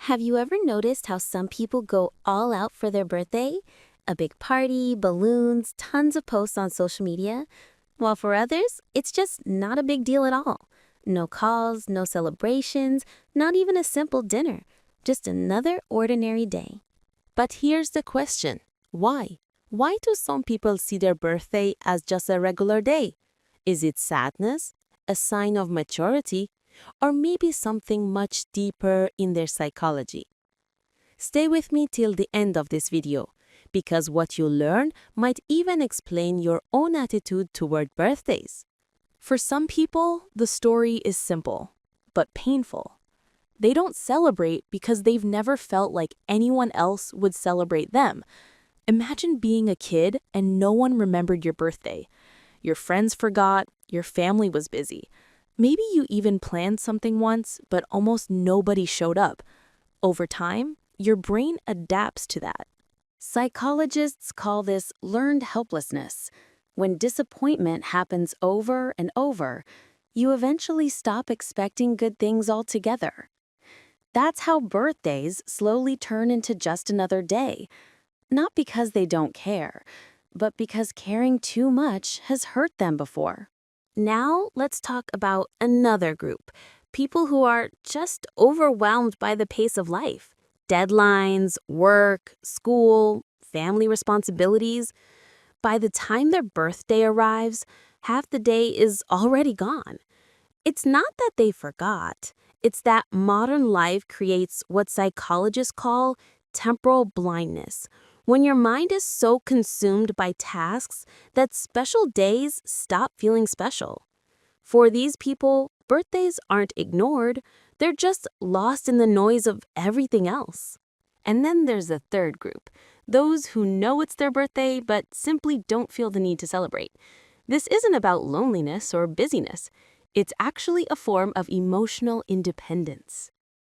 Have you ever noticed how some people go all out for their birthday? A big party, balloons, tons of posts on social media? While for others, it's just not a big deal at all. No calls, no celebrations, not even a simple dinner. Just another ordinary day. But here's the question. Why? Why do some people see their birthday as just a regular day? Is it sadness, a sign of maturity, or maybe something much deeper in their psychology? Stay with me till the end of this video, because what you learn might even explain your own attitude toward birthdays. For some people, the story is simple, but painful. They don't celebrate because they've never felt like anyone else would celebrate them. Imagine being a kid and no one remembered your birthday. Your friends forgot, your family was busy. Maybe you even planned something once, but almost nobody showed up. Over time, your brain adapts to that. Psychologists call this learned helplessness. When disappointment happens over and over, you eventually stop expecting good things altogether. That's how birthdays slowly turn into just another day. Not because they don't care, but because caring too much has hurt them before. Now, let's talk about another group. People who are just overwhelmed by the pace of life. Deadlines, work, school, family responsibilities. By the time their birthday arrives, half the day is already gone. It's not that they forgot. It's that modern life creates what psychologists call temporal blindness, when your mind is so consumed by tasks that special days stop feeling special. For these people, birthdays aren't ignored, they're just lost in the noise of everything else. And then there's a third group, those who know it's their birthday but simply don't feel the need to celebrate. This isn't about loneliness or busyness. It's actually a form of emotional independence.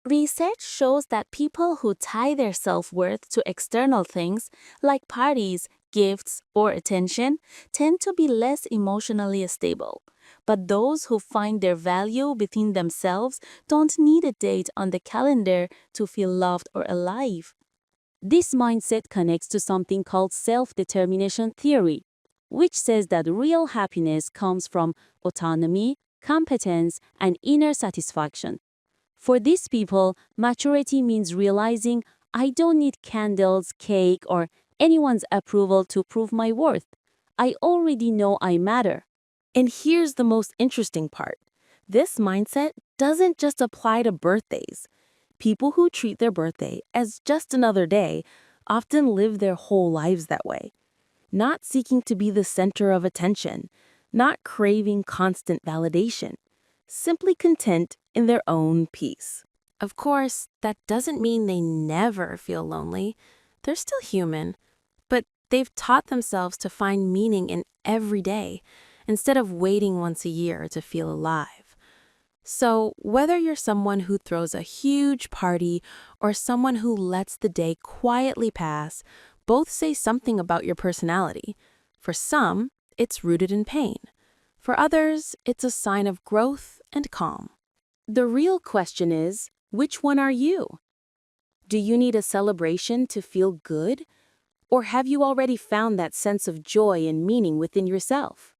Research shows that people who tie their self-worth to external things, like parties, gifts, or attention, tend to be less emotionally stable. But those who find their value within themselves don't need a date on the calendar to feel loved or alive. This mindset connects to something called self-determination theory, which says that real happiness comes from autonomy, competence, and inner satisfaction. For these people, maturity means realizing I don't need candles, cake, or anyone's approval to prove my worth. I already know I matter. And here's the most interesting part. This mindset doesn't just apply to birthdays. People who treat their birthday as just another day often live their whole lives that way, not seeking to be the center of attention, not craving constant validation, simply content in their own peace. Of course, that doesn't mean they never feel lonely. They're still human, but they've taught themselves to find meaning in every day instead of waiting once a year to feel alive. So, whether you're someone who throws a huge party or someone who lets the day quietly pass, both say something about your personality. For some, it's rooted in pain. For others, it's a sign of growth and calm. The real question is, which one are you? Do you need a celebration to feel good? Or have you already found that sense of joy and meaning within yourself?